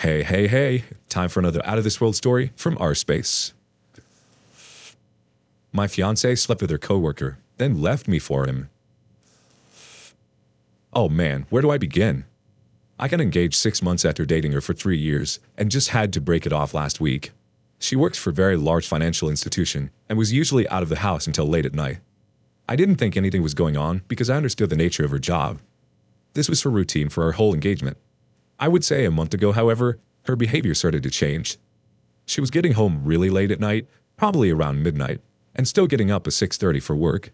Hey, hey, hey, time for another out-of-this-world story from our space. My fiancé slept with her coworker, then left me for him. Oh man, where do I begin? I got engaged 6 months after dating her for 3 years, and just had to break it off last week. She works for a very large financial institution, and was usually out of the house until late at night. I didn't think anything was going on because I understood the nature of her job. This was her routine for our whole engagement. I would say a month ago, however, her behavior started to change. She was getting home really late at night, probably around midnight, and still getting up at 6:30 for work.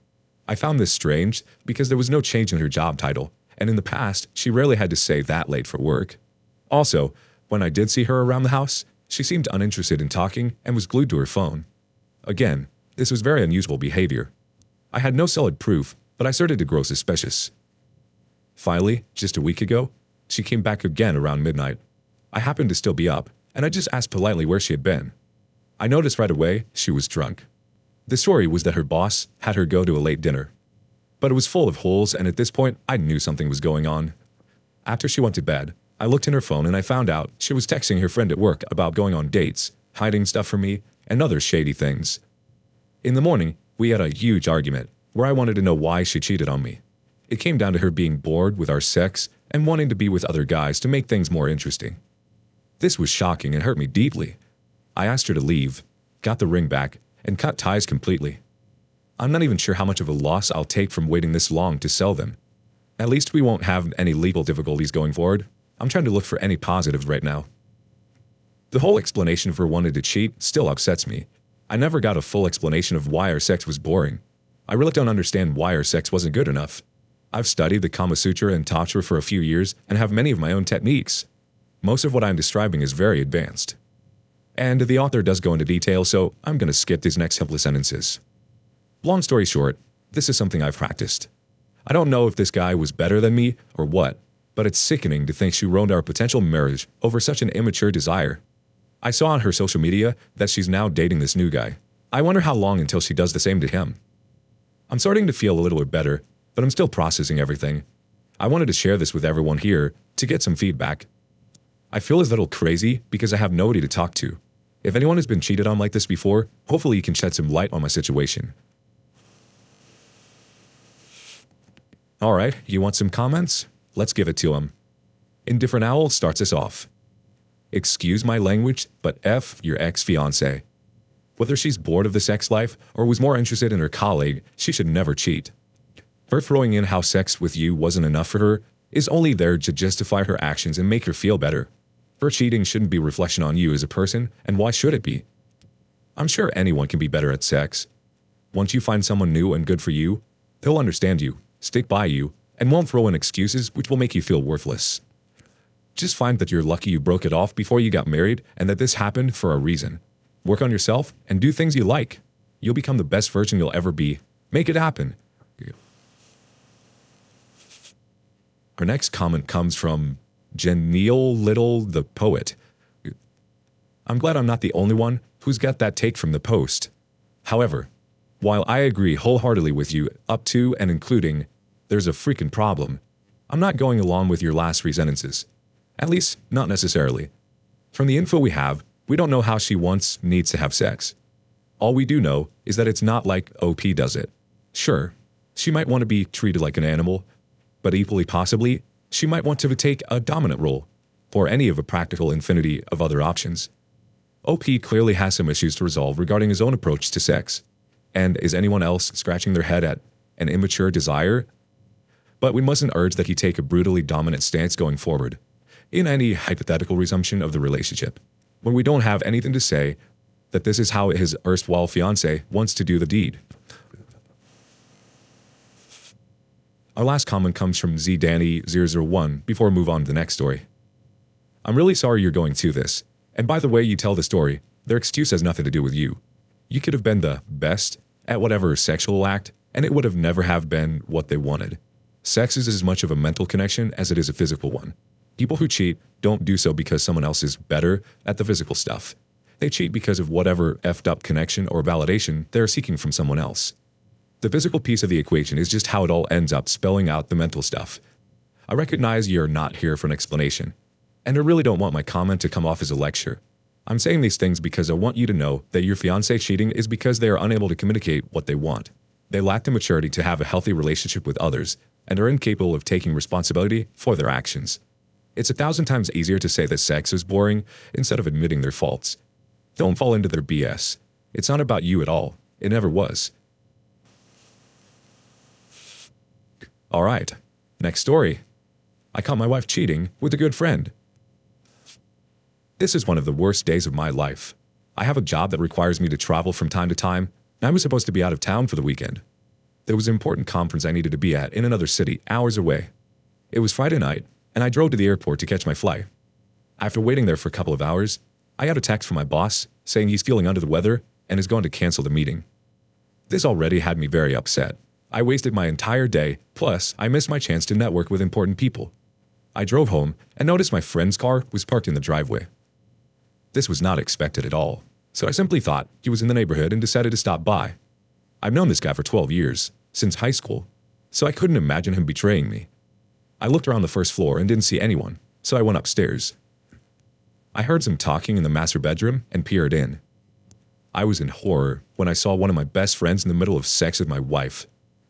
I found this strange because there was no change in her job title, and in the past, she rarely had to stay that late for work. Also, when I did see her around the house, she seemed uninterested in talking and was glued to her phone. Again, this was very unusual behavior. I had no solid proof, but I started to grow suspicious. Finally, just a week ago, she came back again around midnight. I happened to still be up, and I just asked politely where she had been. I noticed right away she was drunk. The story was that her boss had her go to a late dinner. But it was full of holes, and at this point, I knew something was going on. After she went to bed, I looked in her phone and I found out she was texting her friend at work about going on dates, hiding stuff from me, and other shady things. In the morning, we had a huge argument, where I wanted to know why she cheated on me. It came down to her being bored with our sex and wanting to be with other guys to make things more interesting. This was shocking and hurt me deeply. I asked her to leave, got the ring back, and cut ties completely. I'm not even sure how much of a loss I'll take from waiting this long to sell them. At least we won't have any legal difficulties going forward. I'm trying to look for any positives right now. The whole explanation of her wanting to cheat still upsets me. I never got a full explanation of why our sex was boring. I really don't understand why our sex wasn't good enough. I've studied the Kama Sutra and Tantra for a few years and have many of my own techniques. Most of what I'm describing is very advanced. And the author does go into detail, so I'm going to skip these next couple of sentences. Long story short, this is something I've practiced. I don't know if this guy was better than me or what, but it's sickening to think she ruined our potential marriage over such an immature desire. I saw on her social media that she's now dating this new guy. I wonder how long until she does the same to him. I'm starting to feel a little bit better, but I'm still processing everything. I wanted to share this with everyone here to get some feedback. I feel a little crazy because I have nobody to talk to. If anyone has been cheated on like this before, hopefully you can shed some light on my situation. Alright, you want some comments? Let's give it to him. Indifferent Owl starts us off. Excuse my language, but F your ex-fiancé. Whether she's bored of the sex life or was more interested in her colleague, she should never cheat. Her throwing in how sex with you wasn't enough for her is only there to justify her actions and make her feel better. Her cheating shouldn't be a reflection on you as a person, and why should it be? I'm sure anyone can be better at sex. Once you find someone new and good for you, they'll understand you, stick by you, and won't throw in excuses which will make you feel worthless. Just find that you're lucky you broke it off before you got married and that this happened for a reason. Work on yourself and do things you like. You'll become the best version you'll ever be. Make it happen. Our next comment comes from Genial Little the Poet. I'm glad I'm not the only one who's got that take from the post. However, while I agree wholeheartedly with you up to and including there's a freaking problem, I'm not going along with your last 3 sentences. At least, not necessarily. From the info we have, we don't know how she needs to have sex. All we do know is that it's not like OP does it. Sure, she might want to be treated like an animal, but equally possibly, she might want to take a dominant role, or any of a practical infinity of other options. OP clearly has some issues to resolve regarding his own approach to sex. And is anyone else scratching their head at an immature desire? But we mustn't urge that he take a brutally dominant stance going forward, in any hypothetical resumption of the relationship, when we don't have anything to say that this is how his erstwhile fiancé wants to do the deed. Our last comment comes from ZDanny001 before we move on to the next story. I'm really sorry you're going through this, and by the way you tell the story, their excuse has nothing to do with you. You could have been the best at whatever sexual act, and it would have never have been what they wanted. Sex is as much of a mental connection as it is a physical one. People who cheat don't do so because someone else is better at the physical stuff. They cheat because of whatever effed up connection or validation they're seeking from someone else. The physical piece of the equation is just how it all ends up spelling out the mental stuff. I recognize you're not here for an explanation, And I really don't want my comment to come off as a lecture. I'm saying these things because I want you to know that your fiancé cheating is because they are unable to communicate what they want. They lack the maturity to have a healthy relationship with others and are incapable of taking responsibility for their actions. It's 1,000 times easier to say that sex is boring instead of admitting their faults. Don't fall into their BS. It's not about you at all. It never was. Alright, next story. I caught my wife cheating with a good friend. This is one of the worst days of my life. I have a job that requires me to travel from time to time, and I was supposed to be out of town for the weekend. There was an important conference I needed to be at in another city, hours away. It was Friday night, and I drove to the airport to catch my flight. After waiting there for a couple of hours, I got a text from my boss saying he's feeling under the weather and is going to cancel the meeting. This already had me very upset. I wasted my entire day, plus I missed my chance to network with important people. I drove home and noticed my friend's car was parked in the driveway. This was not expected at all, so I simply thought he was in the neighborhood and decided to stop by. I've known this guy for 12 years, since high school, so I couldn't imagine him betraying me. I looked around the first floor and didn't see anyone, so I went upstairs. I heard some talking in the master bedroom and peered in. I was in horror when I saw one of my best friends in the middle of sex with my wife.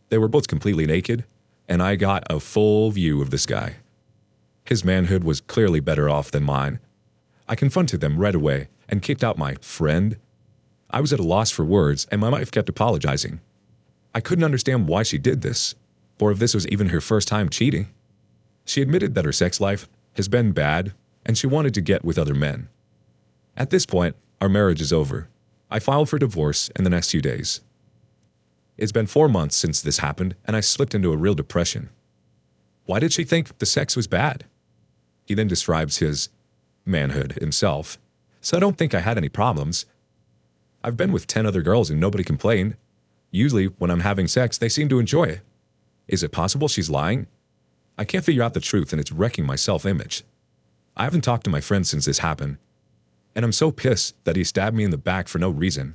They were both completely naked, and I got a full view of this guy. His manhood was clearly better off than mine. I confronted them right away and kicked out my friend. I was at a loss for words, and my wife kept apologizing. I couldn't understand why she did this, or if this was even her first time cheating. She admitted that her sex life has been bad, and she wanted to get with other men. At this point, our marriage is over. I filed for divorce in the next few days. It's been 4 months since this happened, and I slipped into a real depression. Why did she think the sex was bad? He then describes his manhood himself, so I don't think I had any problems. I've been with 10 other girls and nobody complained. Usually, when I'm having sex, they seem to enjoy it. Is it possible she's lying? I can't figure out the truth and it's wrecking my self-image. I haven't talked to my friend since this happened, and I'm so pissed that he stabbed me in the back for no reason.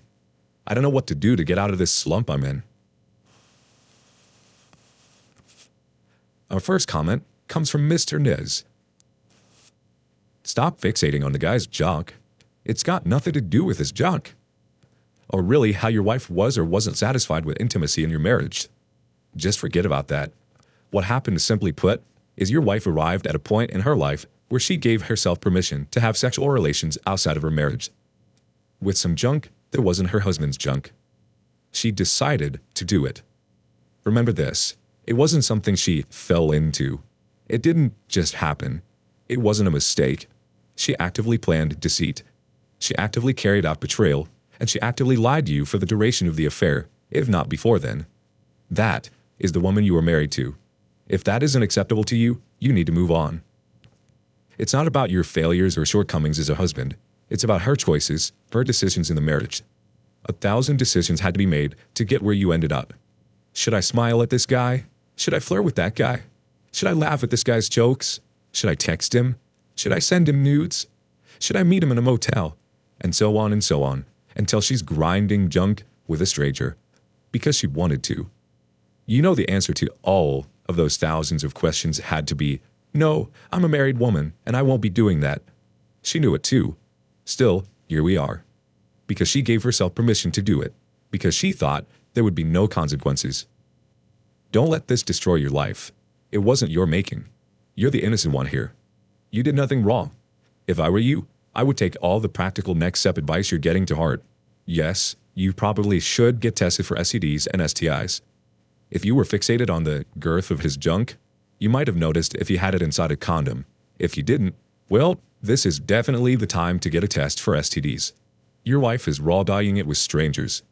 I don't know what to do to get out of this slump I'm in. Our first comment comes from Mr. Niz. Stop fixating on the guy's junk. It's got nothing to do with his junk. Or really how your wife was or wasn't satisfied with intimacy in your marriage. Just forget about that. What happened, simply put, is your wife arrived at a point in her life where she gave herself permission to have sexual relations outside of her marriage. With some junk that wasn't her husband's junk. She decided to do it. Remember this, it wasn't something she fell into. It didn't just happen. It wasn't a mistake. She actively planned deceit. She actively carried out betrayal, and she actively lied to you for the duration of the affair, if not before then. That is the woman you are married to. If that isn't acceptable to you, you need to move on. It's not about your failures or shortcomings as a husband. It's about her choices, her decisions in the marriage. 1,000 decisions had to be made to get where you ended up. Should I smile at this guy? Should I flirt with that guy? Should I laugh at this guy's jokes? Should I text him? Should I send him nudes? Should I meet him in a motel? And so on, until she's grinding junk with a stranger because she wanted to. You know the answer to all of those thousands of questions had to be, no, I'm a married woman and I won't be doing that. She knew it too. Still, here we are. Because she gave herself permission to do it. Because she thought there would be no consequences. Don't let this destroy your life. It wasn't your making. You're the innocent one here. You did nothing wrong. If I were you, I would take all the practical next step advice you're getting to heart. Yes, you probably should get tested for STDs and STIs. If you were fixated on the girth of his junk, you might have noticed if he had it inside a condom. If you didn't, well, this is definitely the time to get a test for STDs. Your wife is raw-dogging it with strangers.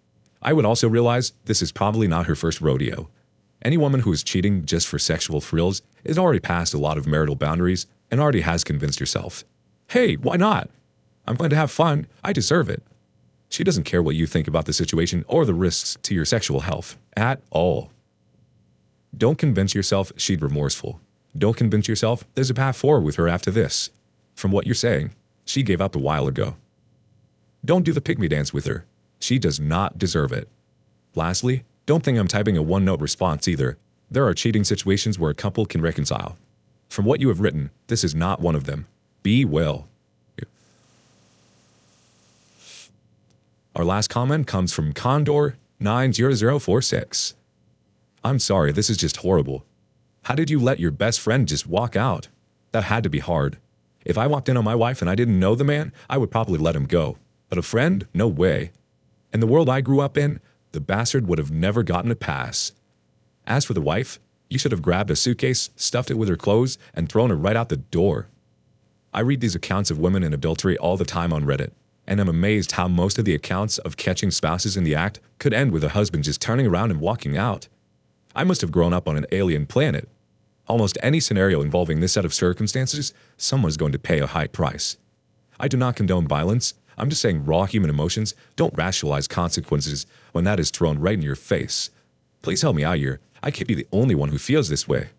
I would also realize this is probably not her first rodeo. Any woman who is cheating just for sexual thrills is already past a lot of marital boundaries and already has convinced herself. Hey, why not? I'm going to have fun. I deserve it. She doesn't care what you think about the situation or the risks to your sexual health at all. Don't convince yourself she's remorseful. Don't convince yourself there's a path forward with her after this. From what you're saying, she gave up a while ago. Don't do the pick-me dance with her. She does not deserve it. Lastly, don't think I'm typing a one-note response either. There are cheating situations where a couple can reconcile. From what you have written, this is not one of them. Be well. Our last comment comes from Condor 90046. I'm sorry, this is just horrible. How did you let your best friend just walk out? That had to be hard. If I walked in on my wife and I didn't know the man, I would probably let him go. But a friend? No way. In the world I grew up in, the bastard would have never gotten a pass. As for the wife, you should have grabbed a suitcase, stuffed it with her clothes, and thrown her right out the door. I read these accounts of women in adultery all the time on Reddit, and I'm amazed how most of the accounts of catching spouses in the act could end with a husband just turning around and walking out. I must have grown up on an alien planet. Almost any scenario involving this set of circumstances, someone's going to pay a high price. I do not condone violence. I'm just saying raw human emotions don't rationalize consequences when that is thrown right in your face. Please help me out here. I can't be the only one who feels this way.